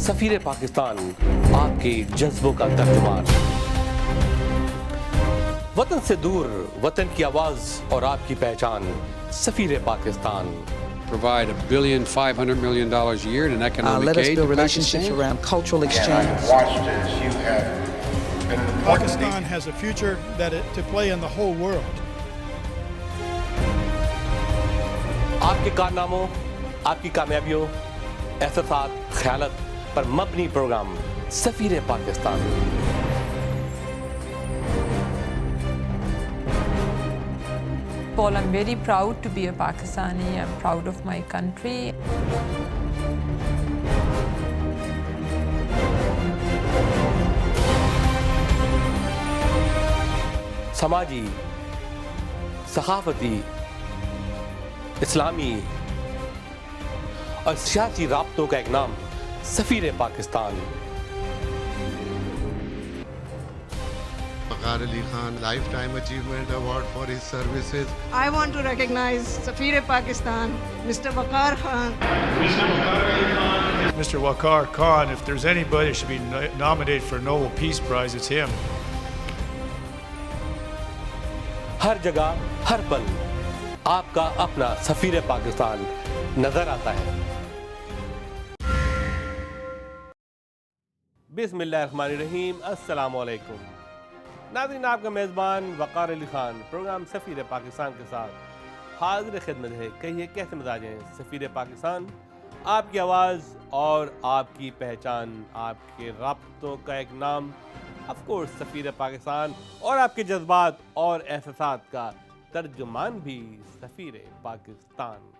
सफीर पाकिस्तान, आपके जज्बों का तर्जुमान। वतन से दूर, वतन की आवाज और आपकी पहचान, सफीर Pakistan. Provide $1.5 billion a year in economic let us aid build to relationships Pakistan. around cultural exchange. I've watched as you have been an important Pakistan has a future to play in the whole world. आपके कारनामों, आपकी कामयाबियों, एहसासात, ख्यालत पर मबनी program Safeer Pakistan. Paul, I'm very proud to be a Pakistani. I'm proud of my country. समाजी, सखाफती, इस्लामी और सियासी राब्तों का एक नाम सफीर Pakistan. Waqar Ali Khan Lifetime Achievement Award for his services. I want to recognize Safir Pakistan, Mr. Waqar Khan. Mr. Waqar Khan, if there's anybody who should be nominated for a Nobel Peace Prize, it's him. हर जगह, हर पल आपका अपना सफीर पाकिस्तान नजर आता है। बिस्मिल्लाहिर्रहमानिर्रहीम, अस्सलाम वालेकुम। नाज़रीन, आपका मेज़बान वक़ार अली ख़ान प्रोग्राम सफ़ीर पाकिस्तान के साथ हाज़िर खिदमत है। कहिए कैसे मिजाज हैं सफ़ीर पाकिस्तान, आपकी आवाज़ और आपकी पहचान, आपके राब्तों का एक नाम, ऑफ कोर्स सफ़ीर पाकिस्तान, और आपके जज्बात और एहसासात का तर्जुमान भी सफ़ीर पाकिस्तान।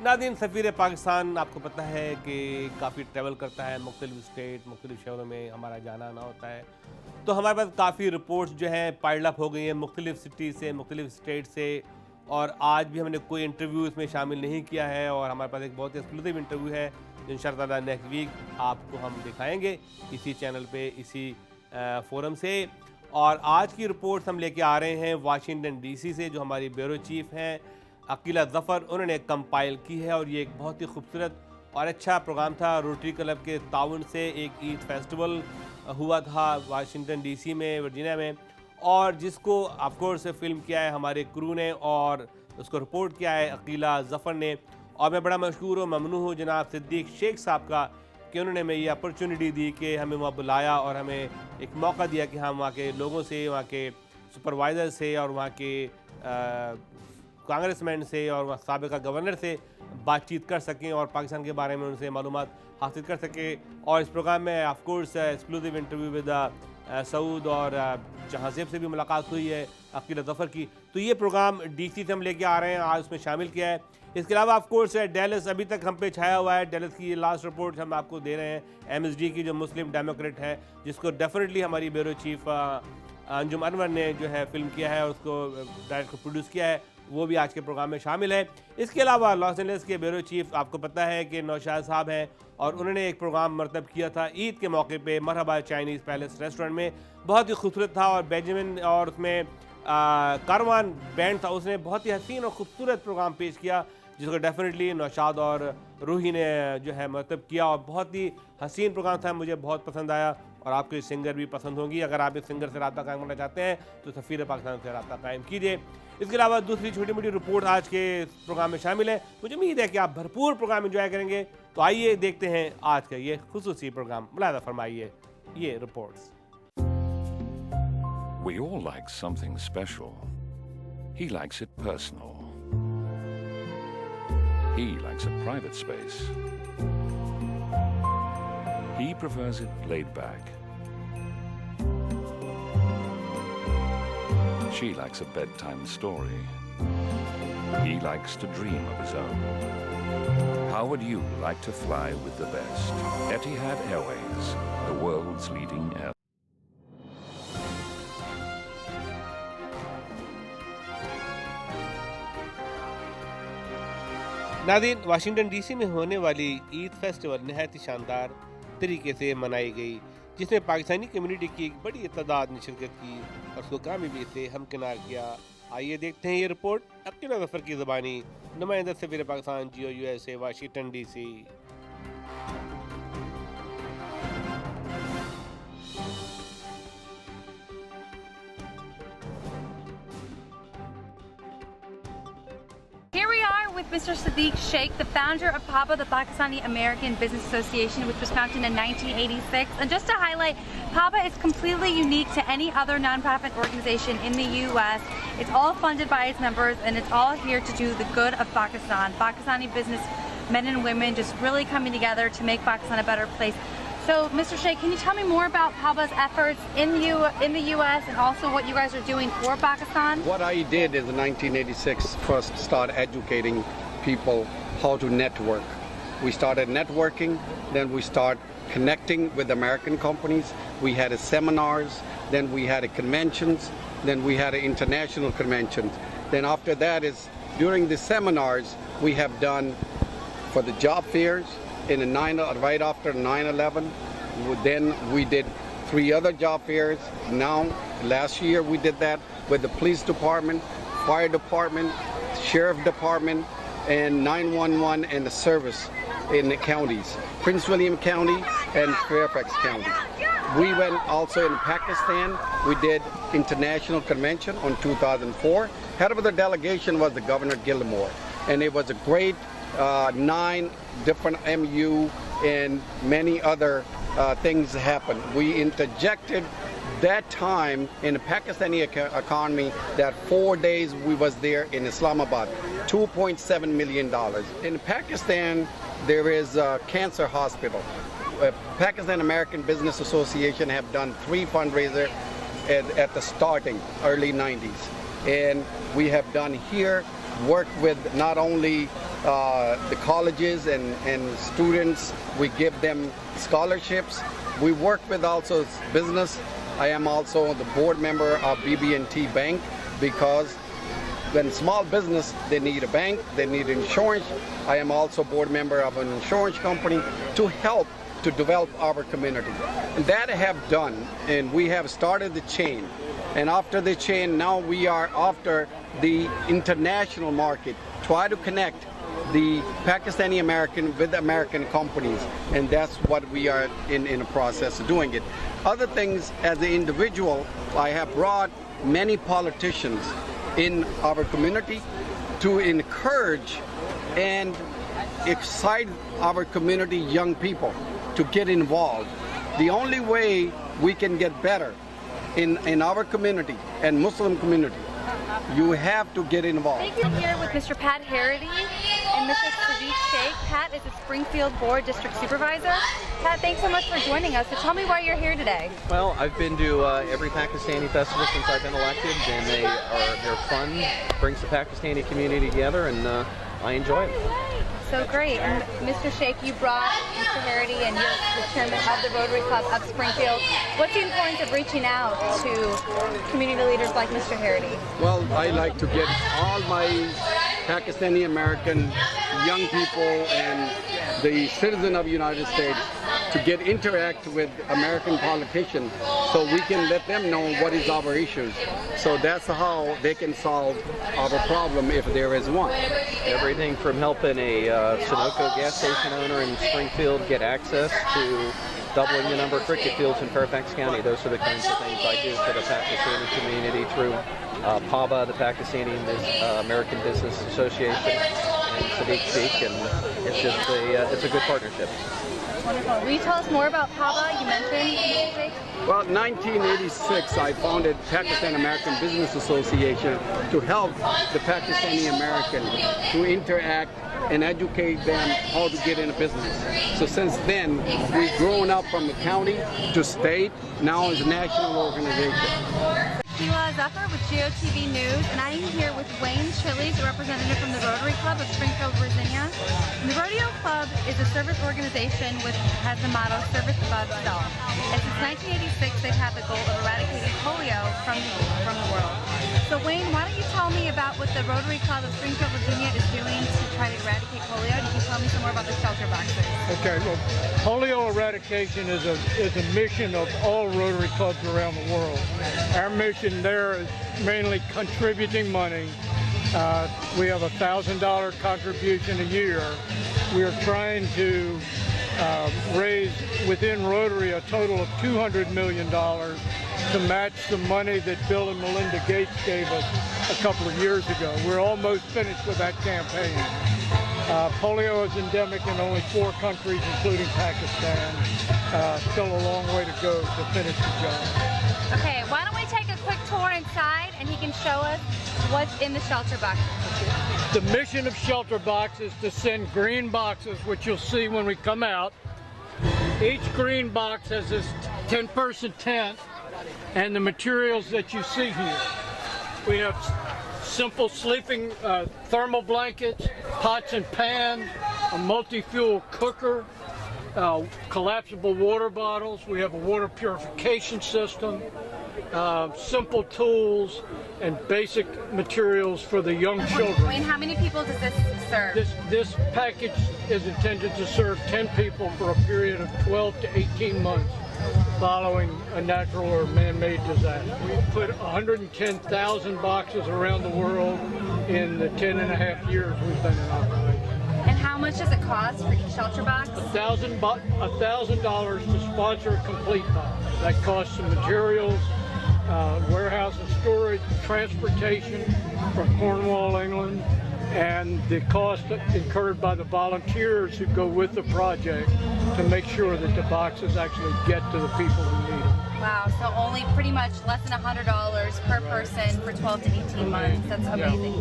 नाज़रीन, सफ़ीर पाकिस्तान आपको पता है कि काफ़ी ट्रैवल करता है, मुख्तलिफ़ स्टेट, मुख्तलिफ़ शहरों में हमारा जाना आना होता है। तो हमारे पास काफ़ी रिपोर्ट्स जो हैं पाइल्ड अप हो गई हैं मुख्तलिफ़ सिटी से, मुख्तलिफ़ स्टेट से, और आज भी हमने कोई इंटरव्यू इसमें शामिल नहीं किया है। और हमारे पास एक बहुत ही एक्सक्लूसिव इंटरव्यू है जो इंशाअल्लाह नेक्स्ट वीक आपको हम दिखाएंगे इसी चैनल पे, इसी फोरम से। और आज की रिपोर्ट्स हम लेके आ रहे हैं वाशिंगटन DC से, जो हमारी ब्यूरो चीफ़ हैं अकीला ज़फ़र, उन्होंने कंपाइल की है। और ये एक बहुत ही खूबसूरत और अच्छा प्रोग्राम था। रोटरी क्लब के ताउन से एक ईद फेस्टिवल हुआ था वाशिंगटन DC में, वर्जीनिया में, और जिसको ऑफ कोर्स फिल्म किया है हमारे क्रू ने और उसको रिपोर्ट किया है अकीला ज़फ़र ने। और मैं बड़ा मशहूर और ममनून हूँ जनाब सिद्दीक़ शेख साहब का कि उन्होंने हमें ये अपॉर्चुनिटी दी कि हमें वहाँ बुलाया और हमें एक मौका दिया कि हम वहाँ के लोगों से, वहाँ के सुपरवाइज़र से और वहाँ के कांग्रेसमैन से और वहाँ साबिक़ा गवर्नर से बातचीत कर सकें और पाकिस्तान के बारे में उनसे मालूमात हासिल कर सकें। और इस प्रोग्राम में of course exclusive interview with Saud और जहाज़ेब से भी मुलाकात हुई है अकीला ज़फ़र की। तो ये प्रोग्राम DC से हम लेके आ रहे हैं, आज उसमें शामिल किया है। इसके अलावा ऑफ कोर्स डैलस अभी तक हम पे छाया हुआ है। डैलस की ये लास्ट रिपोर्ट हम आपको दे रहे हैं MSD की, जो मुस्लिम डेमोक्रेट है, जिसको डेफिनेटली हमारी ब्यूरो चीफ अंजुम अनवर ने जो है फिल्म किया है और उसको डायरेक्ट प्रोड्यूस किया है, वो भी आज के प्रोग्राम में शामिल है। इसके अलावा लॉस एंजलिस के ब्यूरो चीफ आपको पता है कि नौशाद साहब हैं, और उन्होंने एक प्रोग्राम मरतब किया था ईद के मौके पे मरहबा चाइनीज़ पैलेस रेस्टोरेंट में, बहुत ही खूबसूरत था। और बेंजामिन और उसमें कारवान बैंड था, उसने बहुत ही हसीन और ख़ूबसूरत प्रोग्राम पेश किया, जिसको डेफिनेटली नौशाद और रूही ने जो है मरतब किया, और बहुत ही हसीन प्रोग्राम था, मुझे बहुत पसंद आया। और आपको ये सिंगर भी पसंद होंगी। अगर आप इस सिंगर से रब्ता कायम करना चाहते हैं तो सफ़ीर पाकिस्तान से रब्ता कायम कीजिए। इसके अलावा दूसरी छोटी मोटी रिपोर्ट आज के प्रोग्राम में शामिल है। मुझे उम्मीद है कि आप भरपूर प्रोग्राम एंजॉय करेंगे। तो आइए देखते हैं आज का ये खुसूसी प्रोग्राम। मुलाहिज़ा फरमाइए ये reports. We all like something special. He likes it personal. He likes a private space. He prefers it laid back. She likes a bedtime story. He likes to dream of his own. How would you like to fly with the best? Etihad Airways, the world's leading airline. नाज़रीन, Washington DC में होने वाली Eid festival नहायत ही शानदार तरीके से मनाई गई, जिसमें पाकिस्तानी कम्युनिटी की एक बड़ी तादाद ने शिरकत की और उसको कामयाबी से हमकिनार किया। आइए देखते हैं ये रिपोर्ट अकीला ज़फ़र की ज़बानी, नुमाइंदा Safeer Pakistan GOUSA Washington DC। Mr. Sadiq Sheikh, the founder of PABA, the Pakistani American Business Association, which was founded in 1986. And just to highlight, PABA is completely unique to any other nonprofit organization in the U.S. It's all funded by its members, and it's all here to do the good of Pakistan. Pakistani business men and women just really coming together to make Pakistan a better place. So, Mr. Sheikh, can you tell me more about PABA's efforts in the U.S. and also what you guys are doing for Pakistan? What I did is in 1986 first start educating people how to network. We started networking, then we start connecting with American companies. We had seminars, then we had conventions, then we had international conventions. Then after that is during the seminars we have done for the job fairs. Right after 9/11, then we did 3 other job fairs. Now, last year we did that with the police department, fire department, sheriff department, and 911 and the service in the counties, Prince William County and Fairfax County. We went also in Pakistan. We did international convention on 2004. Head of the delegation was the Governor Gilmore, and it was a great 9 different MU and many other things happened. We interjected that time in the Pakistani economy that 4 days we was there in Islamabad, $2.7 million. In Pakistan, there is a cancer hospital. Pakistan American Business Association have done 3 fundraisers at the starting, early 90s. And we have done here, worked with not only the colleges and students, we give them scholarships. We work with also business. I am also the board member of BB&T Bank, because when small business, they need a bank, they need insurance. I am also board member of an insurance company to help to develop our community. And that I have done, and we have started the chain. And after the chain, now we are after the international market, try to connect the Pakistani American with American companies, and that's what we are in the process of doing it. Other things, as an individual, I have brought many politicians in our community to encourage and excite our community young people to get involved. The only way we can get better in our community and Muslim community, you have to get involved. Thank you. I'm here with Mr. Pat Harity and Mr. Sadiq Sheikh. Pat is a Springfield Board District Supervisor. Pat, thanks so much for joining us. So tell me why you're here today. Well, I've been to every Pakistani festival since I've been elected, and they're fun, brings the Pakistani community together, and I enjoy it. So great. And Mr. Sheikh, you brought Mr. Harity, and you're the chairman of the Rotary Club of Springfield. What's the importance of reaching out to community leaders like Mr. Harity? Well, I like to get all my Pakistani American young people and the citizen of the United States to interact with American politicians, so we can let them know what is our issues. So that's how they can solve our problem if there is one. Everything from helping a Sunoco gas station owner in Springfield get access to doubling the number of cricket fields in Fairfax County. Those are the kinds of things I do for the Pakistani community through PABA, the Pakistani American Business Association, and Sadiq Sheikh, and it's a good partnership. Wonderful. Will you tell us more about PABA? You mentioned Mr. Sheikh. Well, in 1986, I founded Pakistan American Business Association to help the Pakistani American to interact and educate them how to get into business. So since then, we've grown up from the county to state, now it's a national organization. Sheila Zephyr with GOTV News, and I am here with Wayne Chiles, a representative from the Rotary Club of Springfield, Virginia. And the Rodeo Club is a service organization which has the motto, service above self. And since 1986, they've had the goal of eradicating polio from the world. So Wayne, why don't you tell me about what the Rotary Club of Springfield, Virginia is doing to try to eradicate polio? And you can tell me some more about the shelter boxes. Okay, well, polio eradication is a mission of all Rotary Clubs around the world. Our mission there is mainly contributing money. We have a $1,000 contribution a year. We are trying to raise within Rotary a total of $200 million to match the money that Bill and Melinda Gates gave us a couple of years ago. We're almost finished with that campaign. Polio is endemic in only 4 countries, including Pakistan. Still a long way to go to finish the job. Okay, why don't we take a quick tour inside and he can show us what's in the shelter boxes. The mission of Shelter Box is to send green boxes, which you'll see when we come out. Each green box has this 10-person tent and the materials that you see here. We have simple sleeping thermal blankets, pots and pans, a multi-fuel cooker, collapsible water bottles. We have a water purification system, simple tools, and basic materials for the young children. And how many people does this serve? This package is intended to serve 10 people for a period of 12 to 18 months following a natural or man-made disaster. We put 110,000 boxes around the world in the 10.5 years we've been in operation. And how much does it cost for each shelter box? $1,000 to sponsor a complete box. That costs some materials, warehouse and storage, transportation from Cornwall, England, and the cost incurred by the volunteers who go with the project to make sure that the boxes actually get to the people who need them. Wow, so only pretty much less than $100 per person for 12 to 18 months. That's amazing.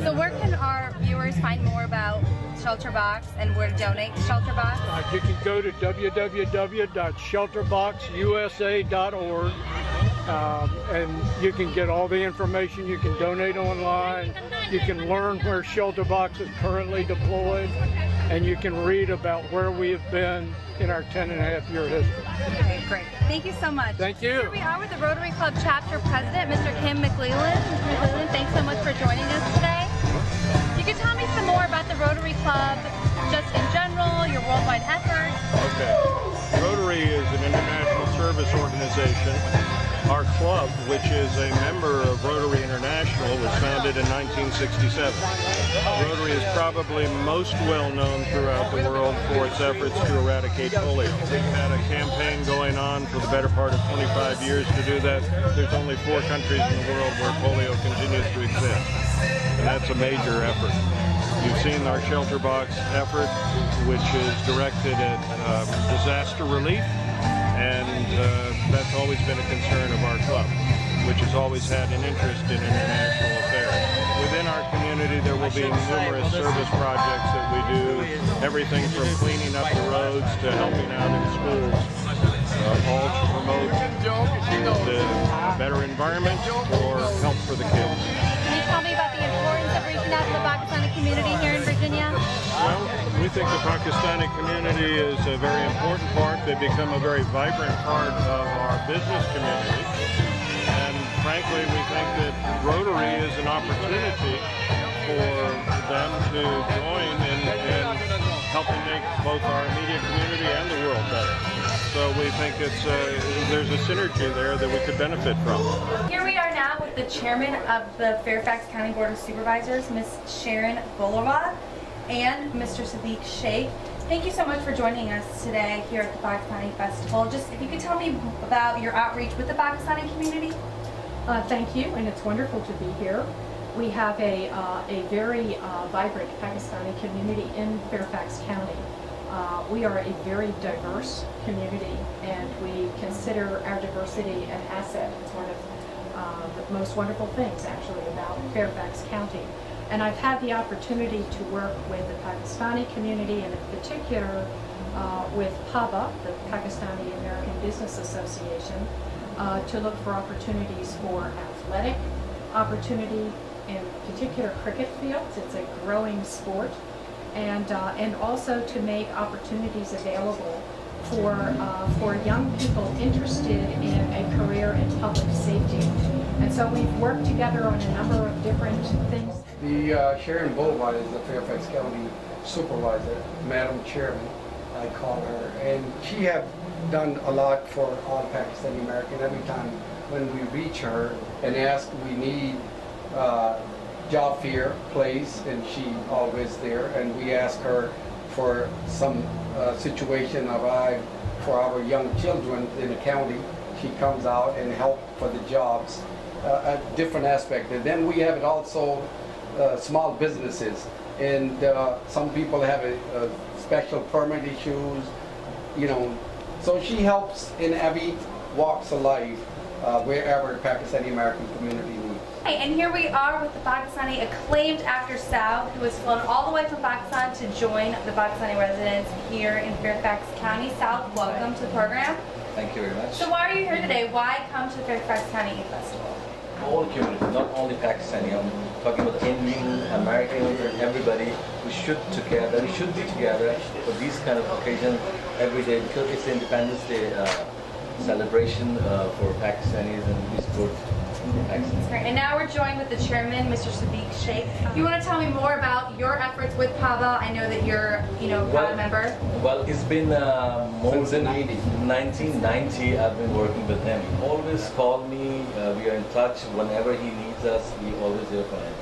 So where can our viewers find more about Shelter Box and where to donate to Shelter Box? You can go to www.shelterboxusa.org and you can get all the information. You can donate online. You can learn where Shelter Box is currently deployed, and you can read about where we have been in our 10.5-year history. Okay, great. Thank you so much. Thank you. Here we are with the Rotary Club Chapter President, Mr. Kim McLeland. Mr. McLeland, thanks so much for joining us today. You can tell me some more about the Rotary Club, just in general, your worldwide efforts. Okay. Rotary is an international service organization. Our club, which is a member of Rotary International, was founded in 1967. Rotary is probably most well known throughout the world for its efforts to eradicate polio. We've had a campaign going on for the better part of 25 years to do that. There's only 4 countries in the world where polio continues to exist, and that's a major effort. You've seen our Shelter Box effort, which is directed at disaster relief, and that's always been a concern of our club, which has always had an interest in international affairs. Within our community, there will be numerous service projects that we do, everything from cleaning up the roads to helping out in schools, all to promote the better environment or help for the kids. Can you tell me about the importance of reaching out to the Pakistani community here in Virginia? Well, we think the Pakistani community is a very important part. They become a very vibrant part of our business community. And frankly, we think that Rotary is an opportunity for them to join in helping make both our immediate community and the world better. So we think there's a synergy there that we could benefit from. Here we are now with the chairman of the Fairfax County Board of Supervisors, Ms. Sharon Boulawad, and Mr. Sadiq Sheikh. Thank you so much for joining us today here at the Pakistani Festival. Just if you could tell me about your outreach with the Pakistani community. Thank you, and it's wonderful to be here. We have a very vibrant Pakistani community in Fairfax County. We are a very diverse community, and we consider our diversity an asset. It's one of the most wonderful things, actually, about Fairfax County. And I've had the opportunity to work with the Pakistani community, and in particular with PABA, the Pakistani American Business Association, to look for opportunities for athletic opportunity, in particular cricket fields. It's a growing sport. And also to make opportunities available for young people interested in a career in public safety. And so we've worked together on a number of different things. The Sharon Boulawad is the Fairfax County Supervisor, Madam Chairman, I call her, and she have done a lot for all Pakistani American. Every time when we reach her and ask we need job fair place, and she always there, and we ask her for some situation arrive for our young children in the county. She comes out and help for the jobs, a different aspect. And then we have it also small businesses, and some people have a special permit issues, you know. So she helps in every walks of life, wherever the Pakistani American community needs. Hey, and here we are with the Pakistani acclaimed actor Saud, who has flown all the way from Pakistan to join the Pakistani residents here in Fairfax County. Saud, welcome to the program. Thank you very much. So why are you here today? Why come to the Fairfax County Youth Festival? All community, not only Pakistani. I'm talking about Indian, Americans, and everybody. We should be together for these kind of occasions every day, because it's Independence Day celebration for Pakistanis, and we support Pakistan. That's great. And now we're joined with the chairman, Mr. Sadiq Sheikh. You want to tell me more about your efforts with PABA? I know that you're, a proud member. Well, it's been more than 1990 I've been working with him. He always call me, we are in touch. Whenever he needs us, we always there for him.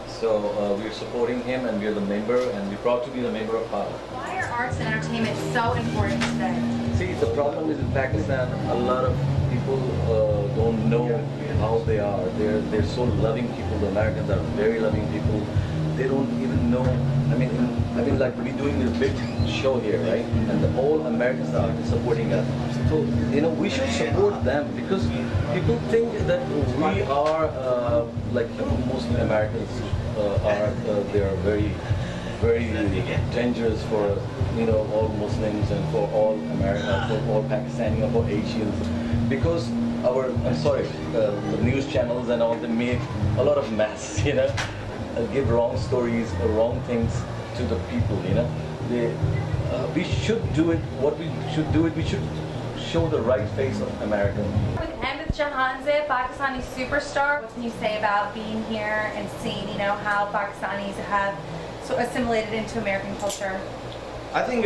So we're supporting him, and we're the member, and we're proud to be the member of PABA. Why are arts and entertainment so important today? See, the problem is in Pakistan, a lot of people don't know how they are. They're so loving people. The Americans are very loving people. They don't even know. I mean, like we're doing this big show here, right? And the whole Americans are supporting us. So we should support them, because people think that we are like Muslim Americans they are very, very dangerous for all Muslims and for all America, for all Pakistani or for Asians, because the news channels and all, they make a lot of mess, give wrong stories or wrong things to the people, we should do it. What we should do it, we should show the right face of America. With Amit Jahanzeb, Pakistani superstar, what can you say about being here and seeing, how Pakistanis have assimilated into American culture? I think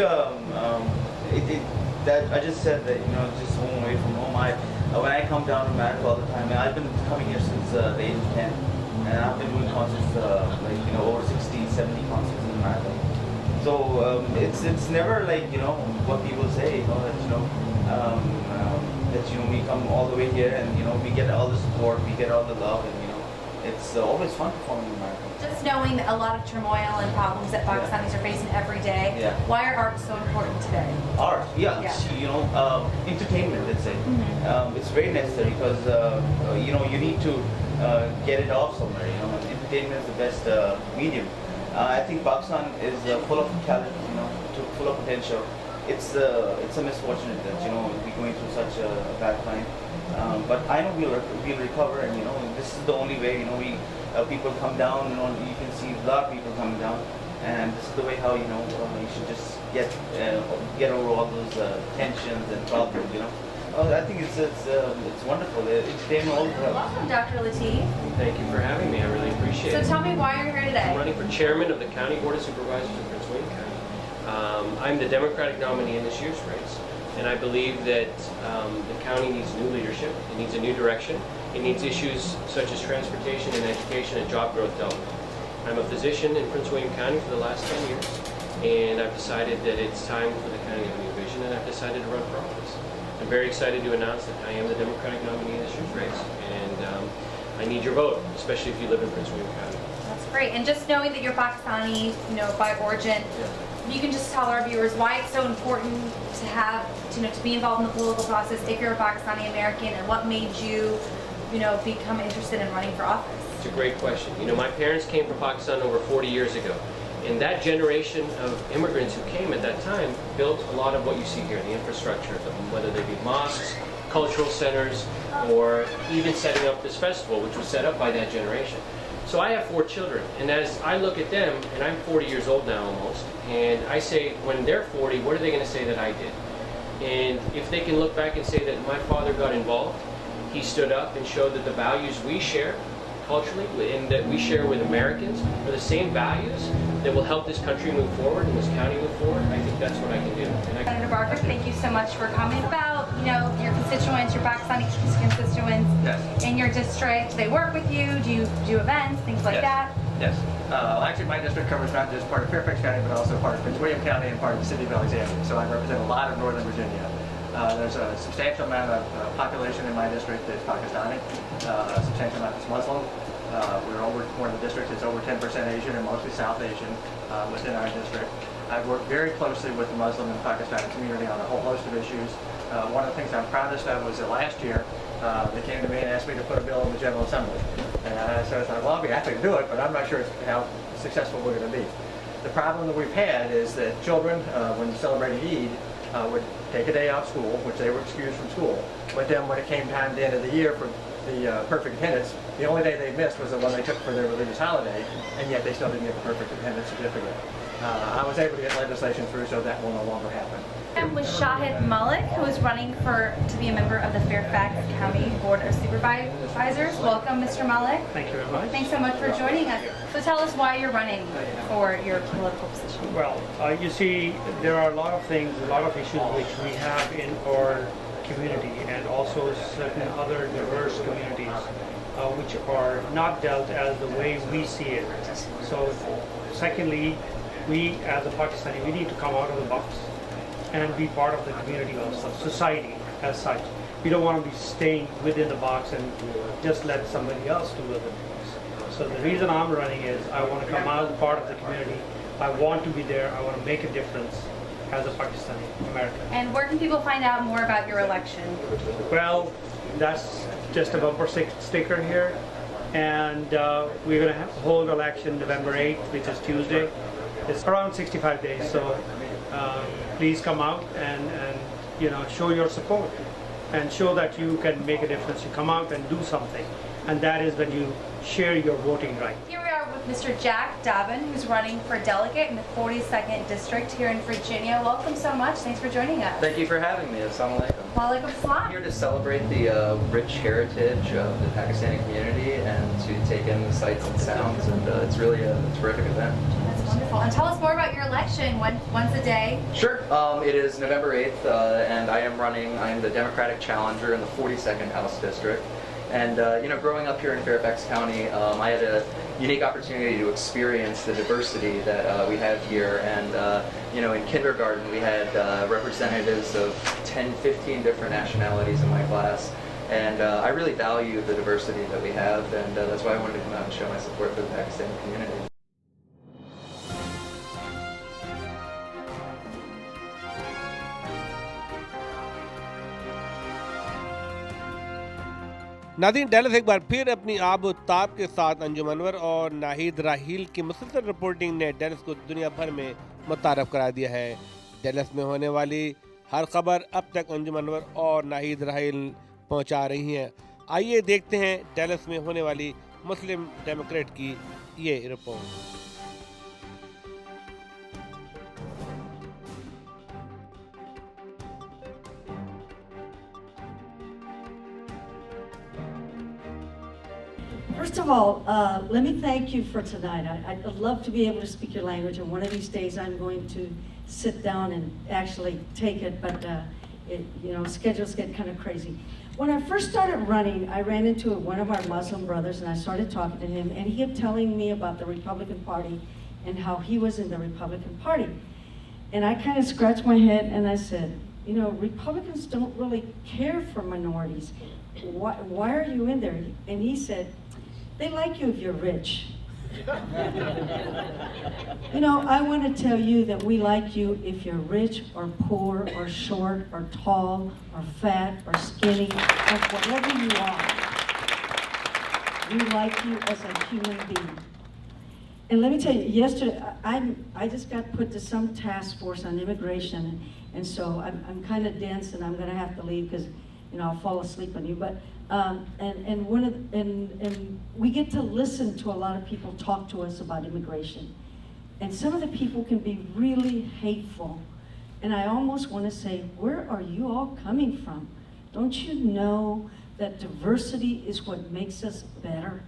that I just said that just home away from home. When I come down to America all the time, I've been coming here since the age of 10, and I've been doing concerts over 60, 70 concerts in America. So it's never like what people say, that we come all the way here and we get all the support, we get all the love, and it's always fun performing in America. Just knowing that a lot of turmoil and problems that Pakistanis are facing every day, why are arts so important today? Art, entertainment, let's say. It's very necessary, because you need to get it off somewhere. Entertainment is the best medium. I think Pakistan is full of talent, full of potential. It's a misfortunate that we're going through such a bad time. But I know we'll recover, and this is the only way. People come down. You can see a lot of people coming down, and this is the way how you should just get over all those tensions and problems. I think it's wonderful. Entertainment all the time. Welcome, Dr. Lateef. Thank you for having me. I really appreciate it. So tell me why you're here today. I'm running for chairman of the County Board of Supervisors in Prince William County. I'm the Democratic nominee in this year's race, and I believe that the county needs new leadership. It needs a new direction. It needs issues such as transportation and education and job growth dealt with. I'm a physician in Prince William County for the last 10 years, and I've decided that it's time for the county to have a new vision, and I've decided to run for office. I'm very excited to announce that I am the Democratic nominee in this year's race, and I need your vote, especially if you live in Prince William County. That's great. And just knowing that you're Pakistani, by origin, you can just tell our viewers why it's so important to have, to be involved in the political process if you're a Pakistani American, and what made you, become interested in running for office. It's a great question. My parents came from Pakistan over 40 years ago. And that generation of immigrants who came at that time built a lot of what you see here, the infrastructure, whether they be mosques, cultural centers, or even setting up this festival, which was set up by that generation. So I have 4 children, and as I look at them, and I'm 40 years old now almost, and I say, when they're 40, what are they going to say that I did? And if they can look back and say that my father got involved, he stood up and showed that the values we share culturally and that we share with Americans are the same values that will help this country move forward and this county move forward, I think that's what I can do. Senator Barker, thank you so much for coming. About, your constituents, your Pakistani constituents in your district, they work with you, do you do events, things like that? Yes. Actually, my district covers not just part of Fairfax County, but also part of Prince William County and part of the city of Alexandria. So I represent a lot of Northern Virginia. There's a substantial amount of population in my district that's Pakistani, a substantial amount that's Muslim, One of the districts is over 10% Asian and mostly South Asian within our district. I've worked very closely with the Muslim and Pakistani community on a whole host of issues. One of the things I'm proudest of was that last year they came to me and asked me to put a bill in the General Assembly. So I thought, well, I'll be happy to do it, but I'm not sure how successful we're going to be. The problem that we've had is that children, when celebrating Eid, would take a day off school, which they were excused from school. But then when it came time at the end of the year for the perfect attendance, the only day they missed was the one they took for their religious holiday, and yet they still didn't get the perfect attendance certificate. I was able to get legislation through so that will no longer happen. I'm with Shahid Malik, who is running to be a member of the Fairfax County Board of Supervisors. Welcome, Mr. Malik. Thank you very much. Thanks so much for joining us. So tell us why you're running for your political position. Well, you see, there are a lot of things, a lot of issues which we have in our community and also certain other diverse communities which are not dealt as the way we see it. So, secondly, we as a Pakistani, we need to come out of the box and be part of the community also, society as such. We don't want to be staying within the box and just let somebody else do other things. So the reason I'm running is I want to come out as part of the community. I want to be there. I want to make a difference as a Pakistani American. And where can people find out more about your election? Well, that's just a bumper sticker here. And we're going to hold election November 8th, which is Tuesday. It's around 65 days, so please come out and show your support and show that you can make a difference. You come out and do something, and that is when you share your voting right. Here we are with Mr. Jack Dobbin, who's running for delegate in the 42nd District here in Virginia. Welcome so much. Thanks for joining us. Thank you for having me. Assalamu alaikum. Walaikum salam. I'm here to celebrate the rich heritage of the Pakistani community and to take in the sights and sounds, and it's really a terrific event. That's wonderful. And tell us more about your election. Once a day? Sure. It is November 8th, and I am the Democratic challenger in the 42nd House District. And growing up here in Fairfax County, I had a unique opportunity to experience the diversity that we have here. And in kindergarten, we had representatives of 10, 15 different nationalities in my class. And I really value the diversity that we have, and that's why I wanted to come out and show my support for the Pakistani community. नाज़रीन, Dallas एक बार फिर अपनी आब व ताब के साथ अंजुम अनवर और नाहिद राहील की मुसलसल रिपोर्टिंग ने डेलस को दुनिया भर में मुतारफ करा दिया है। डेलस में होने वाली हर खबर अब तक अंजुम अनवर और नाहिद राहील पहुंचा रही हैं। आइए देखते हैं डेलस में होने वाली मुस्लिम डेमोक्रेट की ये report. First of all, let me thank you for tonight. I'd love to be able to speak your language, and one of these days I'm going to sit down and actually take it, but schedules get kind of crazy. When I first started running, I ran into one of our Muslim brothers, and I started talking to him, and he kept telling me about the Republican Party and how he was in the Republican Party. And I kind of scratched my head, and I said, Republicans don't really care for minorities. Why are you in there? And he said, they like you if you're rich. I want to tell you that we like you if you're rich or poor or short or tall or fat or skinny or whatever you are. We like you as a human being. And let me tell you, yesterday I just got put to some task force on immigration, and so I'm kind of dense, and I'm going to have to leave because I'll fall asleep on you. But and we get to listen to a lot of people talk to us about immigration, and some of the people can be really hateful, and I almost want to say, where are you all coming from? Don't you know that diversity is what makes us better?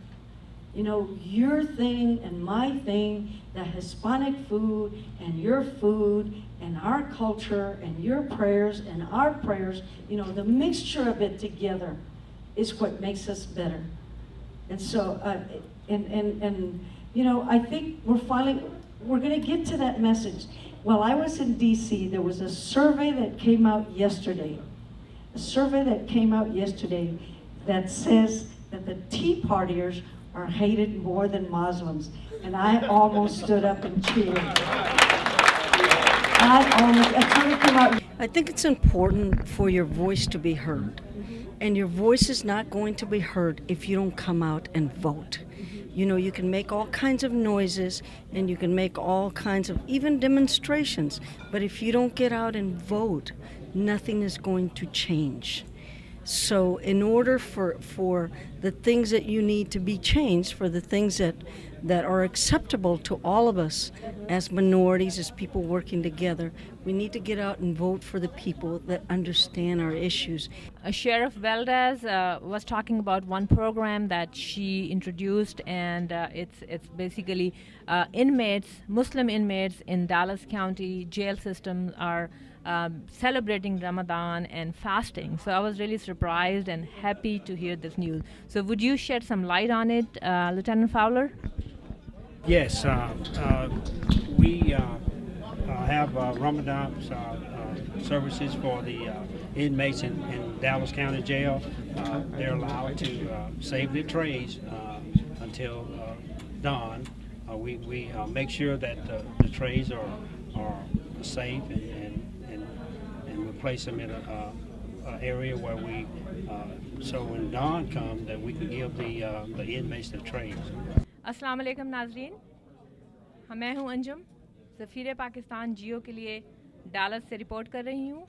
Your thing and my thing, the Hispanic food and your food and our culture and your prayers and our prayers, the mixture of it together is what makes us better. And so, I think we're going to get to that message. While I was in DC, there was a survey that came out yesterday. That says that the Tea Partiers are hated more than Muslims. And I almost stood up and cheered. That's how it came out. I think it's important for your voice to be heard. And your voice is not going to be heard if you don't come out and vote. You know, you can make all kinds of noises and you can make all kinds of even demonstrations, but if you don't get out and vote, nothing is going to change. So in order for the things that you need to be changed, for the things that are acceptable to all of us as minorities, as people working together, we need to get out and vote for the people that understand our issues. Sheriff Valdez was talking about one program that she introduced, and it's basically inmates, Muslim inmates in Dallas County jail system are celebrating Ramadan and fasting. So I was really surprised and happy to hear this news. So would you shed some light on it, Lieutenant Fowler? Yes, we have Ramadan services for the inmates in Dallas County Jail. They're allowed to save their trays until dawn. We make sure that the trays are safe and we place them in an area where we, so when dawn comes, that we can give the inmates the trays. अस्सलाम वालेकुम नाज़रीन, मैं हूँ अंजुम, सफ़ीर पाकिस्तान जियो के लिए Dallas से report कर रही हूँ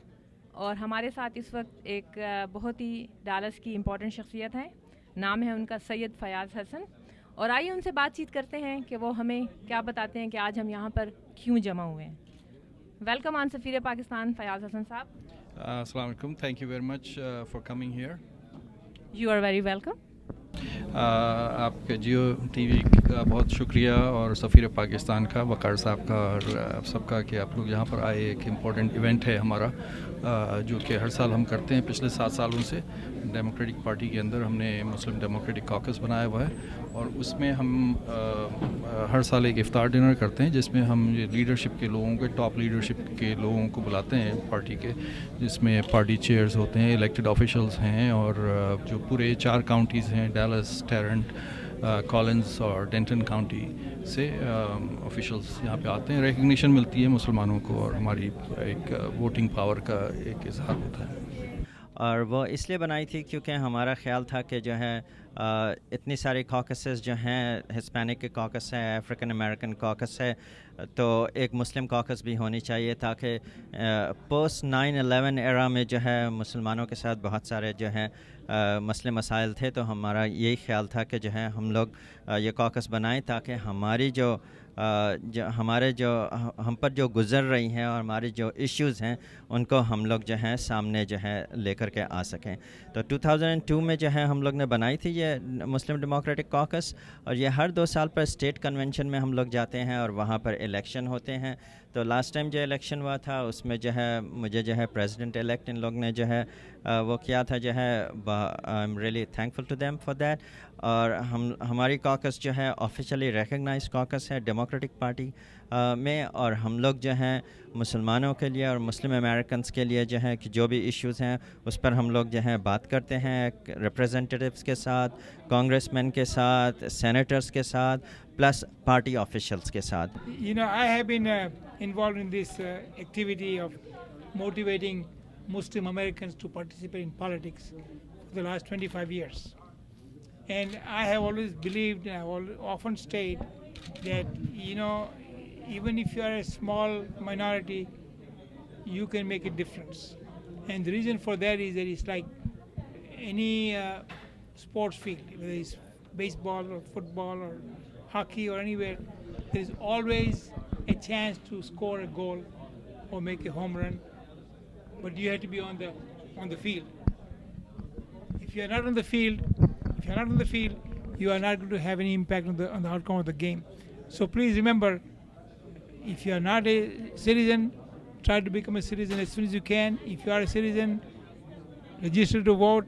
और हमारे साथ इस वक्त एक बहुत ही डालस की इम्पोर्टेंट शख्सियत है, नाम है उनका सैयद फयाज़ हसन, और आइए उनसे बातचीत करते हैं कि वो हमें क्या बताते हैं कि आज हम यहाँ पर क्यों जमा हुए हैं। वेलकम ऑन सफ़ीर पाकिस्तान फयाज़ हसन साहब। अस्सलाम वालेकुम, thank you very much for coming here. You are very welcome. आपके जियो टीवी का बहुत शुक्रिया और सफ़ीर पाकिस्तान का, वकार साहब का और आप सबका कि आप लोग यहाँ पर आए। एक इम्पॉर्टेंट इवेंट है हमारा जो कि हर साल हम करते हैं पिछले 7 सालों से। डेमोक्रेटिक पार्टी के अंदर हमने मुस्लिम डेमोक्रेटिक कॉकस बनाया हुआ है और उसमें हम हर साल एक इफ्तार डिनर करते हैं जिसमें हम ये लीडरशिप के लोगों के, टॉप लीडरशिप के लोगों को बुलाते हैं पार्टी के, जिसमें पार्टी चेयर्स होते हैं, इलेक्टेड ऑफिशियल्स हैं और जो पूरे 4 काउंटीज़ हैं, डैलस, टेरेंट, कॉलिंस और डेंटन काउंटी से ऑफिशियल्स यहाँ पे आते हैं। रिकग्निशन मिलती है मुसलमानों को और हमारी एक वोटिंग पावर का एक इजहार होता है। और वो इसलिए बनाई थी क्योंकि हमारा ख्याल था कि जो है इतनी सारी कॉकसेस जो हैं, हिस्पैनिक के कॉकस है, अफ्रीकन अमेरिकन कॉकस है, तो एक मुस्लिम कॉकस भी होनी चाहिए ताकि पोस्ट 9/11 एरा में जो है मुसलमानों के साथ बहुत सारे जो हैं मसले मसाइल थे, तो हमारा यही ख्याल था कि जो है हम लोग ये कॉकस बनाएं ताकि हमारी जो हम पर जो गुज़र रही हैं और हमारे जो इश्यूज़ हैं उनको हम लोग जो हैं सामने जो है लेकर के आ सकें। तो 2002 में जो है हम लोग ने बनाई थी ये मुस्लिम डेमोक्रेटिक कॉकस और ये हर 2 साल पर स्टेट कन्वेंशन में हम लोग जाते हैं और वहाँ पर इलेक्शन होते हैं। तो लास्ट टाइम जो इलेक्शन हुआ था उसमें जो है मुझे जो है प्रेसिडेंट इलेक्ट इन लोग ने जो है वो किया था, जो है I am really thankful to them for that. और हमारी कॉकस जो है ऑफिशियली रिकग्नाइज्ड कॉकस है डेमोक्रेटिक पार्टी में, और हम लोग जो हैं मुसलमानों के लिए और मुस्लिम अमेरिकन्स के लिए जो है कि जो भी इश्यूज़ हैं उस पर हम लोग जो है बात करते हैं रिप्रेजेंटेटिव्स के साथ, कांग्रेसमैन के साथ, सेनेटर्स के साथ, प्लस पार्टी ऑफिशियल्स के साथ। You know, I have been involved in this activity of motivating Muslim Americans to participate in politics for the last 25 years. And I have always believed, and I have often stated that, you know, even if you are a small minority, you can make a difference. And the reason for that is that it's like any sports field, whether it's baseball or football or hockey or anywhere, there is always a chance to score a goal or make a home run, but you have to be on the field. If you are not on the field, you are not going to have any impact on the outcome of the game. So please remember, if you are not a citizen, try to become a citizen as soon as you can. If you are a citizen, register to vote,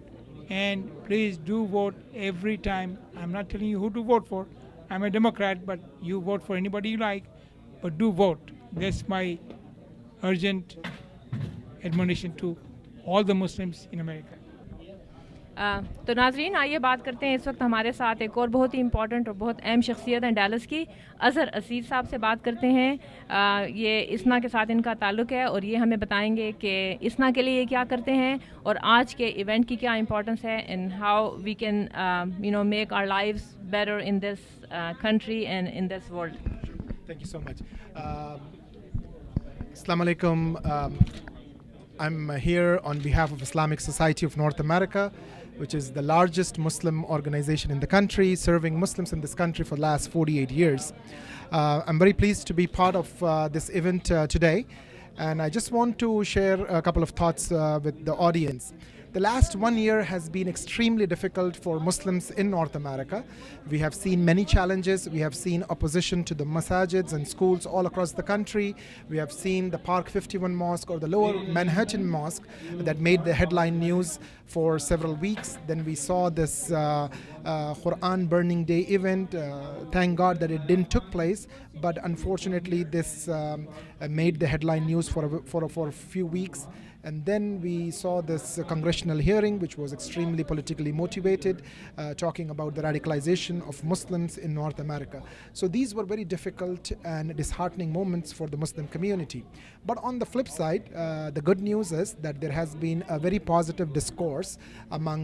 and please do vote every time. I'm not telling you who to vote for. I'm a Democrat, but you vote for anybody you like, but do vote. That's my urgent admonition to all the Muslims in America. तो नाजरीन आइए बात करते हैं इस वक्त हमारे साथ एक और बहुत ही इंपॉर्टेंट और बहुत अहम शख्सियत हैं डैलस की, अज़हर असीर साहब से बात करते हैं। ये इसना के साथ इनका ताल्लुक़ है और ये हमें बताएंगे कि इसना के लिए क्या करते हैं और आज के इवेंट की क्या इंपॉर्टेंस है and how we can make our lives better in this country and in this world. Thank you so much. Assalamu alaikum. I'm here on behalf of Islamic Society of North America, which is the largest Muslim organization in the country, serving Muslims in this country for the last 48 years. I'm very pleased to be part of this event today, and I just want to share a couple of thoughts with the audience. The last 1 year has been extremely difficult for Muslims in North America. We have seen many challenges. We have seen opposition to the masajids and schools all across the country. We have seen the Park 51 Mosque or the Lower Manhattan Mosque that made the headline news for several weeks. Then we saw this Quran burning day event. Thank God that it didn't took place, but unfortunately this made the headline news for a few weeks. And then we saw this congressional hearing, which was extremely politically motivated, talking about the radicalization of Muslims in North America. So these were very difficult and disheartening moments for the Muslim community. But on the flip side, the good news is that there has been a very positive discourse among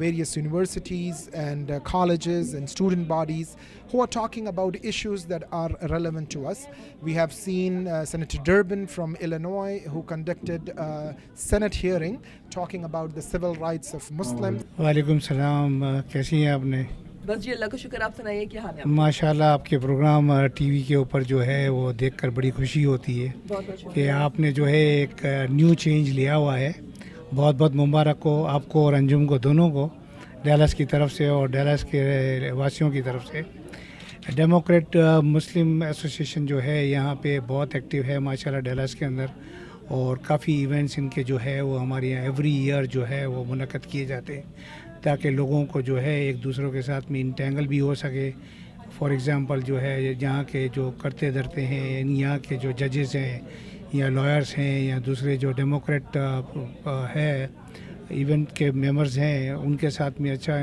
various universities and colleges and student bodies who are talking about issues that are relevant to us. We have seen Senator Durbin from Illinois, who conducted a Senate hearing talking about the civil rights of Muslims. वालेकुम सलाम, कैसी हैं आपने? बस जी अल्लाह का शुक्र, आप सुनाइए क्या हाल है? माशाल्लाह आपके प्रोग्राम टीवी के ऊपर जो है वो देखकर बड़ी खुशी होती है कि आपने जो है एक न्यू चेंज लिया हुआ है। बहुत बहुत मुबारक हो आपको और अंजुम को, दोनों को, डैलस की तरफ से और डैलस के वासियों की तरफ से। डेमोक्रेट मुस्लिम एसोसिएशन जो है यहाँ पे बहुत एक्टिव है माशाल्लाह डैलस के अंदर, और काफ़ी इवेंट्स इनके जो है वो हमारे यहाँ एवरी ईयर जो है वो मुनक़्क़द किए जाते हैं ताकि लोगों को जो है एक दूसरों के साथ में इंटेंगल भी हो सके। फॉर एग्ज़ाम्पल जो है यहाँ के जो करते धरते हैं, यहाँ के जो जजेस हैं या लॉयर्स हैं या दूसरे जो डेमोक्रेट है इवेंट के मेंबर्स हैं, उनके साथ में अच्छा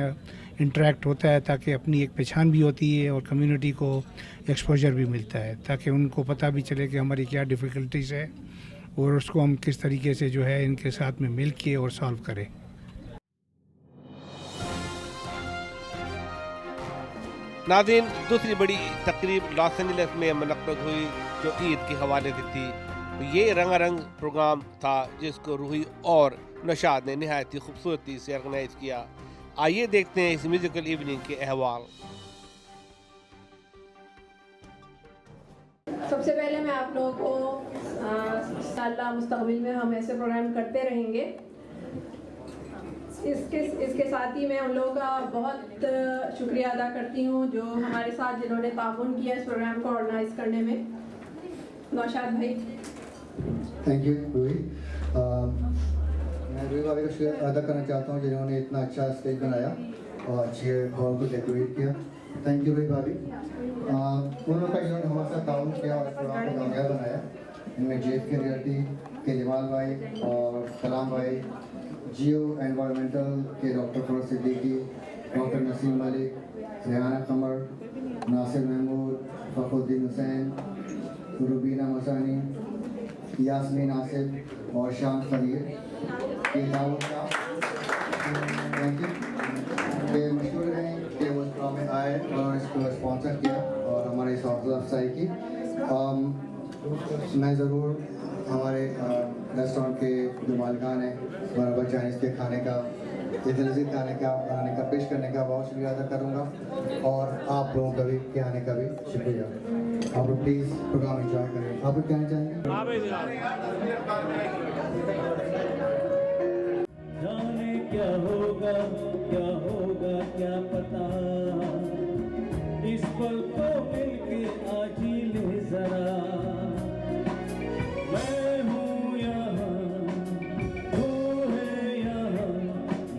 इंटरेक्ट होता है ताकि अपनी एक पहचान भी होती है और कम्युनिटी को एक्सपोजर भी मिलता है ताकि उनको पता भी चले कि हमारी क्या डिफ़िकल्टीज़ है और उसको हम किस तरीके से जो है इनके साथ में मिल के और सॉल्व करें। नाज़रीन, दूसरी बड़ी तकरीब लॉस एंजलिस में मुनक़्क़द हुई जो ईद के हवाले से थी। ये रंगारंग प्रोग्राम था जिसको रूही और नशाद ने नहायत ही खूबसूरती से ऑर्गेनाइज़ किया। आइए देखते हैं इस म्यूज़िकल इवनिंग के अहवाल। सबसे पहले मैं आप लोगों को इंशाअल्लाह मुस्तक़बिल में हम ऐसे प्रोग्राम करते रहेंगे। इसके साथ ही मैं उन लोगों का बहुत शुक्रिया अदा करती हूँ जो हमारे साथ जिन्होंने ताउन किया इस प्रोग्राम को ऑर्गेनाइज करने में। नौशाद भाई। Thank you Roohi. मैं रूही भाभी का शुक्रिया अदा करना चाहता हूँ जिन्होंने इतना अच्छा स्टेज बनाया और अच्छे हॉल को डेकोरेट किया। थैंक यू रूही भाभी। उन लोगों का जिन्होंने हमारे साथ ताउन किया और इस प्रोग्राम को कामयाब बनाया, इनमें जेफ के रियल्टी के जमाल भाई और कलाम भाई, जियो एनवायरमेंटल के डॉक्टर फरोज सिद्दीकी, डॉक्टर नसीम मलिक, रेहाना कमर, नासिर महमूद, फखरुद्दीन हुसैन, रुबीना मसानी, यास्मीन आसिफ और शाम खलील के ताउन का थैंक यू। ये मशहूर हैं कि वो इस प्रोग्राम में आए और इसको स्पॉन्सर किया और हमारे इस हौसला अफजाई की। मैं ज़रूर हमारे रेस्टोरेंट के जो मालिकान हैं बराबर चाइनीज़ के खाने का, इतने लजीज खाने का बनाने का, पेश करने का बहुत शुक्रिया अदा करूँगा और आप लोगों का भी के आने का भी शुक्रिया। आप लोग प्लीज़ प्रोग्राम एंजॉय करें। आप लोग कहना चाहेंगे? जाने क्या होगा क्या पता, इस पल को मिलके आज ही ले जरा। मैं हूँ यहाँ, तू है यहाँ,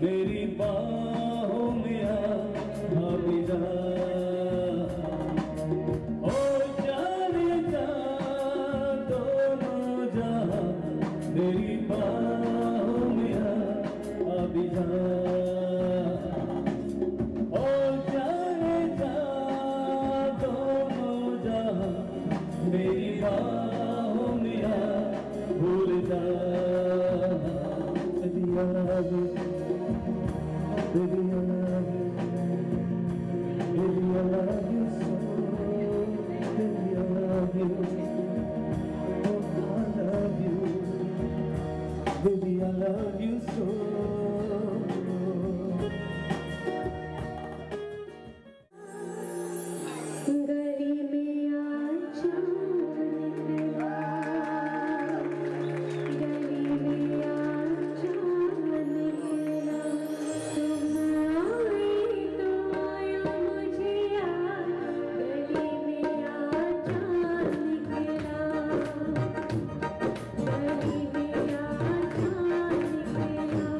मेरी बाहों में आ भी जा। ओ जाने जा दोनों जहाँ, मेरी बाहों में आ भी जा। love you. Baby, I love you. Baby, I love you so. Baby, I love you. Oh, I love you. Baby, I love you so. गली में आजा निकला, गली में आजा निकला, तुम आए तो आया मुझे याद, गली में आजा निकला, गली में आजा निकला।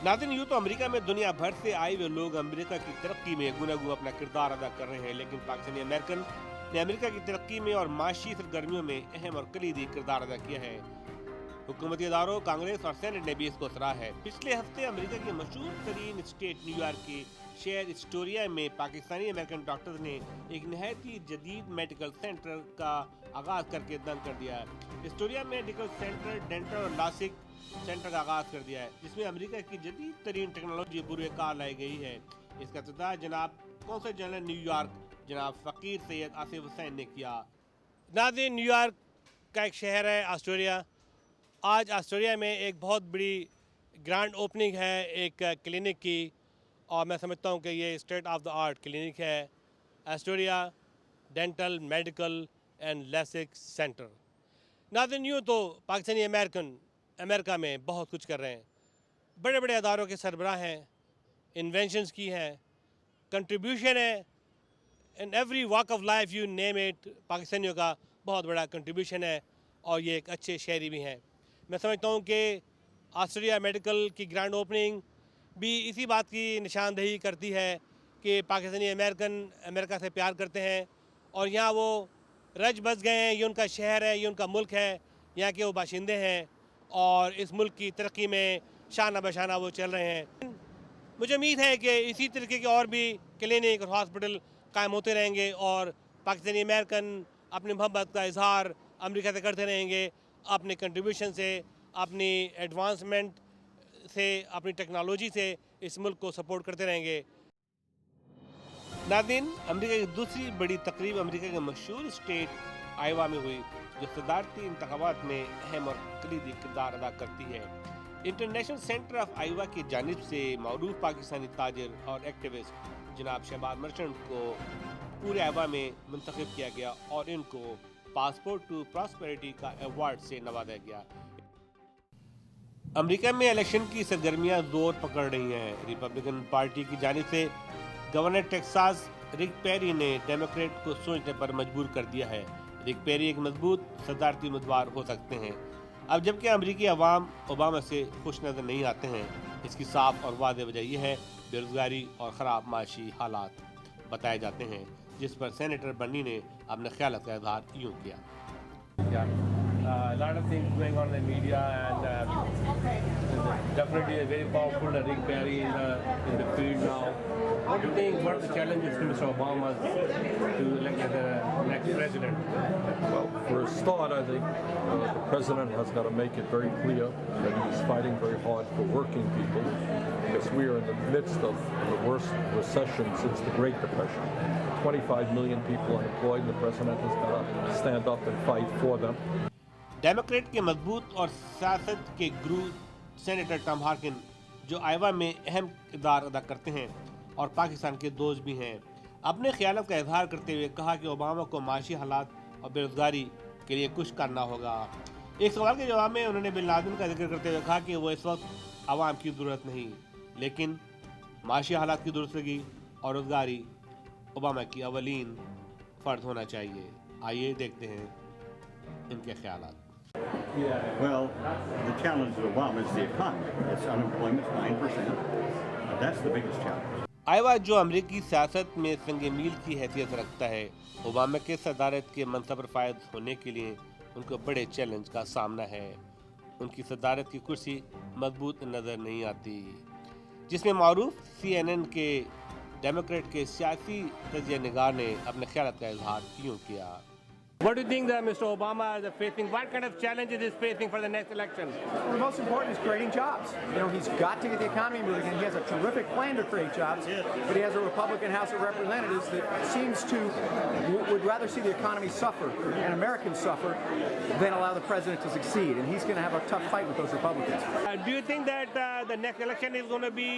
नाज़रीन, यूँ तो अमेरिका में दुनिया भर से आए हुए लोग अमेरिका की तरक्की में गुनागू अपना किरदार अदा कर रहे हैं, लेकिन पाकिस्तानी अमेरिकन ने अमेरिका की तरक्की में और माशी सरगर्मियों में अहम और कलीदी किरदार अदा किया है। हुकूमती इदारों, कांग्रेस और सेनेट ने भी इसको सराहा है। पिछले हफ्ते अमेरिका के मशहूर तरीन स्टेट न्यूयॉर्क के शहर एस्टोरिया में पाकिस्तानी अमेरिकन डॉक्टर्स ने एक नहायत ही जदीद मेडिकल सेंटर का आगाज करके दंग कर दिया है। एस्टोरिया मेडिकल सेंटर, डेंटल और लासिक सेंटर का आगाज कर दिया है, जिसमें अमेरिका की जदीद तरीन टेक्नोलॉजी बुरे-कार लाई गई है। इसका इफ्तिताह जनाब कौंसल जनरल न्यूयॉर्क जनाब फ़कीर सैयद आसिफ हुसैन ने किया। नाज़रीन, न्यूयॉर्क का एक शहर है एस्टोरिया। आज एस्टोरिया में एक बहुत बड़ी ग्रैंड ओपनिंग है एक क्लिनिक की, और मैं समझता हूँ कि ये state of the art clinic है, Astoria dental medical and LASIK centre. नाज़रीन, यूँ तो पाकिस्तानी अमेरिकन अमेरिका में बहुत कुछ कर रहे हैं, बड़े बड़े अदारों के सरबराह हैं, इन्वेंशंस की हैं, कंट्रीब्यूशन है, in every walk of life you name it, पाकिस्तानियों का बहुत बड़ा कंट्रीब्यूशन है, और ये एक अच्छे शहरी भी हैं। मैं समझता हूँ कि एस्टोरिया मेडिकल की ग्रैंड ओपनिंग भी इसी बात की निशानदेही करती है कि पाकिस्तानी अमेरिकन अमेरिका से प्यार करते हैं और यहाँ वो रच बस गए हैं। ये उनका शहर है, ये उनका मुल्क है, यहाँ के वो बाशिंदे हैं और इस मुल्क की तरक्की में शाना बशाना वो चल रहे हैं। मुझे उम्मीद है कि इसी तरीके के और भी क्लिनिक और हॉस्पिटल कायम होते रहेंगे और पाकिस्तानी अमेरिकन अपनी मोहब्बत का इजहार अमेरिका से करते रहेंगे, अपने कंट्रीब्यूशन से, अपनी एडवांसमेंट से, अपनी टेक्नोलॉजी से इस मुल्क को सपोर्ट करते रहेंगे। नाज़रीन, अमेरिका की दूसरी बड़ी तकरीब अमेरिका के मशहूर स्टेट आयोवा में हुई, जो सदारती इंतखाबात में अहम और कलीदी किरदार अदा करती है। इंटरनेशनल सेंटर ऑफ आयोवा की जानिब से मरूफ पाकिस्तानी ताजिर और एक्टिविस्ट जनाब शहबाज मर्चेंट को पूरे आयोवा में मुंतखब किया गया और इनको पासपोर्ट टू प्रॉस्पेरिटी का अवार्ड से नवाजा गया। अमेरिका में इलेक्शन की सरगर्मियां जोर पकड़ रही हैं। रिपब्लिकन पार्टी की जानिब से गवर्नर टेक्सास रिक पेरी ने डेमोक्रेट को सोचने पर मजबूर कर दिया है। रिक पेरी एक मजबूत सदारती उम्मीदवार हो सकते हैं। अब जबकि अमेरिकी अवाम ओबामा से खुश नजर नहीं आते हैं, इसकी साफ और वाज़ेह वजह यह है बेरोजगारी और ख़राब माशी हालात बताए जाते हैं, जिस पर सेनेटर बर्नी ने अपने ख्याल का इजहार यूँ किया। A lot of things going on in the media, and definitely a very powerful Rick Perry in the field now. What do you think? What are the challenges to Mr. Obama to elect as the next president? Well, for a start, I think the president has got to make it very clear that he's fighting very hard for working people, because we are in the midst of the worst recession since the Great Depression. 25 million people unemployed, and the president has got to stand up and fight for them. Democrat के मजबूत और सियासत के गुरु senator Tom हार्किन, जो Iowa में अहम किरदार अदा करते हैं और पाकिस्तान के दोस्त भी हैं, अपने ख्यालात का इजहार करते हुए कहा कि ओबामा को माशी हालात और बेरोजगारी के लिए कुछ करना होगा। एक सवाल के जवाब में उन्होंने बिन लादेन का जिक्र करते हुए कहा कि वो इस वक्त आवाम की ज़रूरत नहीं, लेकिन माशी हालात की दुरुस्त लगी और रोजगारी ओबामा की अवलीन फ़र्ज होना चाहिए। आइए देखते हैं इनके ख्यालात। Well, the challenge of Obama is the economy. It's unemployment 9%. That's the biggest challenge. Iowa जो अमेरिकी सियासत में संग मील की हैसियत रखता है, ओबामा के सदारत के मनसब पर फायद होने के लिए उनको बड़े चैलेंज का सामना है। उनकी सदारत की कुर्सी मजबूत नज़र नहीं आती, जिसमें मारूफ CNN के डेमोक्रेट के सियासी तजिया निगार ने अपने ख्यालात का इजहार यूँ किया। What do you think that Mr. Obama is facing? What kind of challenges is facing for the next election? Well, the most important is creating jobs. You know, he's got to get the economy moving, and he has a terrific plan to create jobs. But he has a Republican House of Representatives that seems to would rather see the economy suffer and Americans suffer than allow the president to succeed. And he's going to have a tough fight with those Republicans. Do you think that the next election is going to be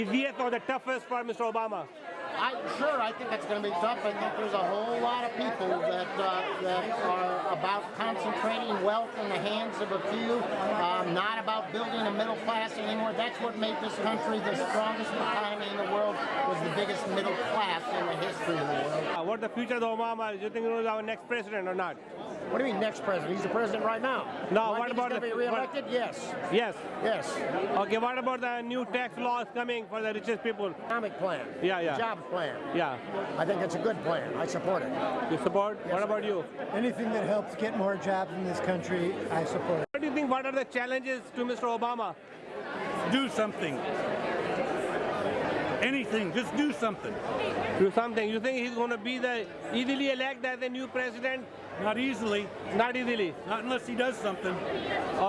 easiest or the toughest for Mr. Obama? I think it's going to be tough. I think there's a whole lot of people that are about concentrating wealth in the hands of a few, not about building a middle class anymore. That's what made this country the strongest economy in the world, was the biggest middle class in the history of the world. What the future of Obama? Do you think he was our next president or not? What do you mean next president? He's the president right now. No, Do I what think about he's going to be reelected? Yes. Yes. Yes. Okay, what about the new tax laws coming for the richest people? Economic plan. Yeah. Job plan. Yeah. I think it's a good plan. I support it. You support? Yes, What I about do. you? Anything that helps get more jobs in this country, I support. What do you think? What are the challenges to Mr. Obama? Do something. Anything, just do something. Do something. You think he's going to be easily elected as the new president? Not easily. Not easily. Not unless he does something.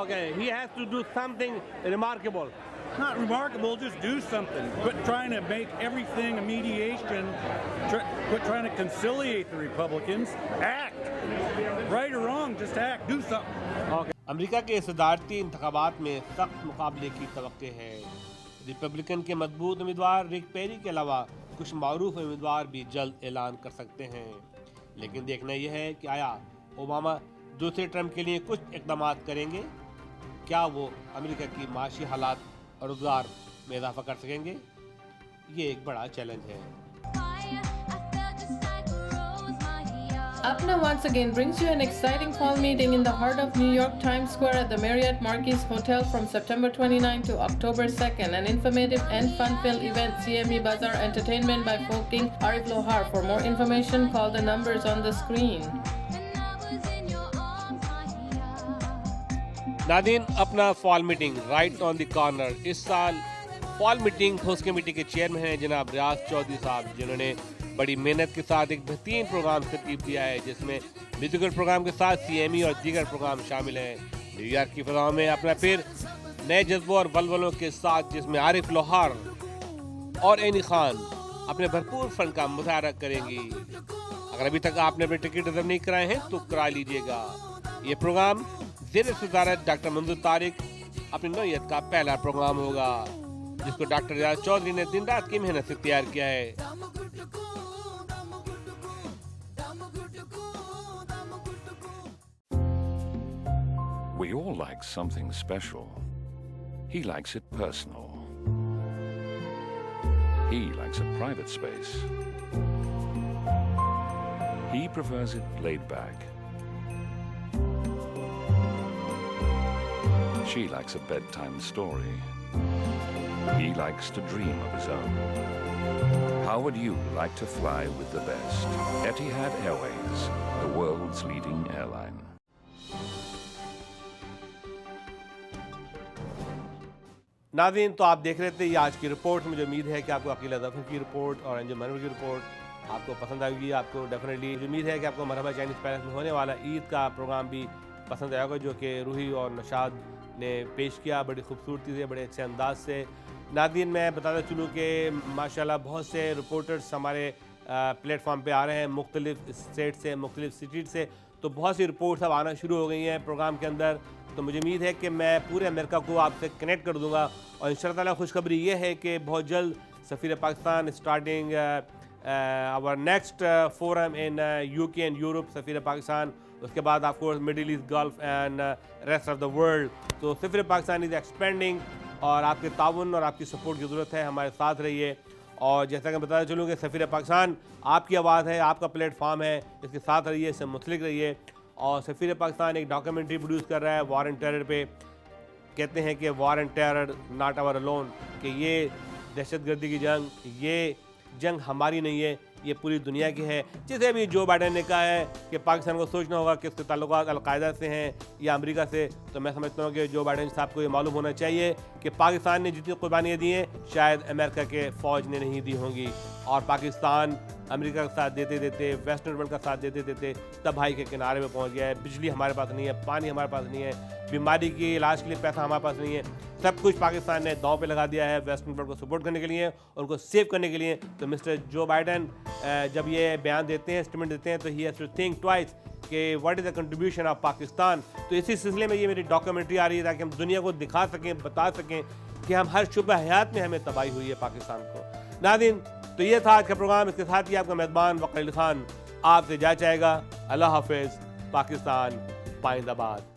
Okay, he has to do something remarkable. Not remarkable, just do something. Quit trying to make everything a mediation. Quit trying to conciliate the Republicans. Act. Right or wrong, just act. Do something. Okay. America के सदारती इंतखाबात में सख्त मुकाबले की तवक्के है। Republican के मजबूत उम्मीदवार रिक पेरी के अलावा कुछ मारूफ उम्मीदवार भी जल्द ऐलान कर सकते हैं, लेकिन देखना यह है कि आया ओबामा दूसरे टर्म के लिए कुछ इकदाम करेंगे। क्या वो अमेरिका की माशी हालात और रोजगार में इजाफा कर सकेंगे? ये एक बड़ा चैलेंज है। APNA once again brings you an exciting fall meeting in the heart of New York Times Square at the Marriott Marquis Hotel from September 29 to October 2nd. An informative and fun-filled event, CME Bazaar Entertainment by Folk King Arif Lohar. For more information, call the numbers on the screen. नादिन, अपना fall meeting right on the corner. इस साल fall meeting host committee के chairman हैं जनाब रियाज चौधरी साहब, जिन्होंने बड़ी मेहनत के साथ एक बेहतरीन प्रोग्राम तरतीब दिया है, जिसमें म्यूजिकल प्रोग्राम के साथ CME और दीगर प्रोग्राम शामिल हैं। न्यूयॉर्क की फिजाओं में अपना फिर नए जज्बों और वलवलों के साथ, जिसमें आरिफ लोहार और एनी खान अपने भरपूर फन का मुजाहरा करेंगी। अगर अभी तक आपने अपने टिकट रिजर्व नहीं कराए हैं तो करा लीजिएगा। ये प्रोग्राम ज़ेर सदारत डॉक्टर मंजूर तारिक अपनी नौयत का पहला प्रोग्राम होगा, जिसको डॉक्टर रियाज चौधरी ने दिन रात की मेहनत से तैयार किया है। We all like something special. He likes it personal. He likes a private space. He prefers it laid back. She likes a bedtime story. He likes to dream of his own. How would you like to fly with the best? Etihad Airways, the world's leading airline. नाज़रीन, तो आप देख रहे थे ये आज की report. मुझे उम्मीद है कि आपको अकील जफर की रिपोर्ट और अंजुम मनवर की रिपोर्ट आपको पसंद आएगी। आपको डेफिनेटली उम्मीद है कि आपको मरहबा चाइनीज़ पैलेस में होने वाला ईद का प्रोग्राम भी पसंद आएगा, जो कि रूही और नशाद ने पेश किया बड़ी खूबसूरती से, बड़े अच्छे अंदाज से। नाज़रीन, मैं बताता चलूँ कि माशाल्लाह बहुत से रिपोर्टर्स हमारे प्लेटफॉर्म पे आ रहे हैं मुख्तलिफ स्टेट से, मुख्तलिफ सिटी से, तो बहुत सी रिपोर्ट्स अब आना शुरू हो गई हैं प्रोग्राम के अंदर। तो मुझे उम्मीद है कि मैं पूरे अमेरिका को आपसे कनेक्ट कर दूंगा। और इंशाअल्लाह ताला खुशखबरी ये है कि बहुत जल्द Safeer Pakistan starting our next forum in UK and Europe, Safeer Pakistan, उसके बाद of course middle east, gulf and rest of the world. तो सफ़ीर पाकिस्तान इज़ एक्सपेंडिंग और आपके ताउन और आपकी सपोर्ट की ज़रूरत है। हमारे साथ रहिए। और जैसा कि मैं बताना चलूँ कि सफ़ीर पाकिस्तान आपकी आवाज़ है, आपका प्लेटफॉर्म है, इसके साथ रहिए, इससे मुंसलिक रहिए। और सफ़ीर पाकिस्तान एक डॉक्यूमेंट्री प्रोड्यूस कर रहा है वॉर एंड टेरर पे। कहते हैं कि war and terror not our alone, कि ये दहशतगर्दी की जंग, ये जंग हमारी नहीं है, ये पूरी दुनिया की है। जिसे भी जो बाइडेन ने कहा है कि पाकिस्तान को सोचना होगा कि उसके ताल्लुकात अलकायदा से हैं या अमेरिका से, तो मैं समझता हूँ कि जो बाइडेन साहब को ये मालूम होना चाहिए कि पाकिस्तान ने जितनी कुर्बानियाँ दी हैं शायद अमेरिका के फ़ौज ने नहीं दी होंगी। और पाकिस्तान अमेरिका का साथ देते देते, वेस्टर्न वर्ल्ड का साथ देते देते तबाही के किनारे पे पहुंच गया है। बिजली हमारे पास नहीं है, पानी हमारे पास नहीं है, बीमारी के इलाज के लिए पैसा हमारे पास नहीं है, सब कुछ पाकिस्तान ने दांव पे लगा दिया है वेस्टर्न वर्ल्ड को सपोर्ट करने के लिए, उनको सेव करने के लिए। तो मिस्टर जो बाइडेन जब ये बयान देते हैं, स्टेटमेंट देते हैं, तो he has to think twice कि what is the contribution of Pakistan. तो इसी सिलसिले में ये मेरी डॉक्यूमेंट्री आ रही है ताकि हम दुनिया को दिखा सकें, बता सकें कि हम हर शुबा हयात में हमें तबाही हुई है पाकिस्तान को। नाज़रीन, तो ये था आज का प्रोग्राम। इसके साथ ही आपका मेज़बान वक़ार अली खान आपसे जा चाहेगा। अल्लाह हाफ़िज़। पाकिस्तान पाइंदाबाद।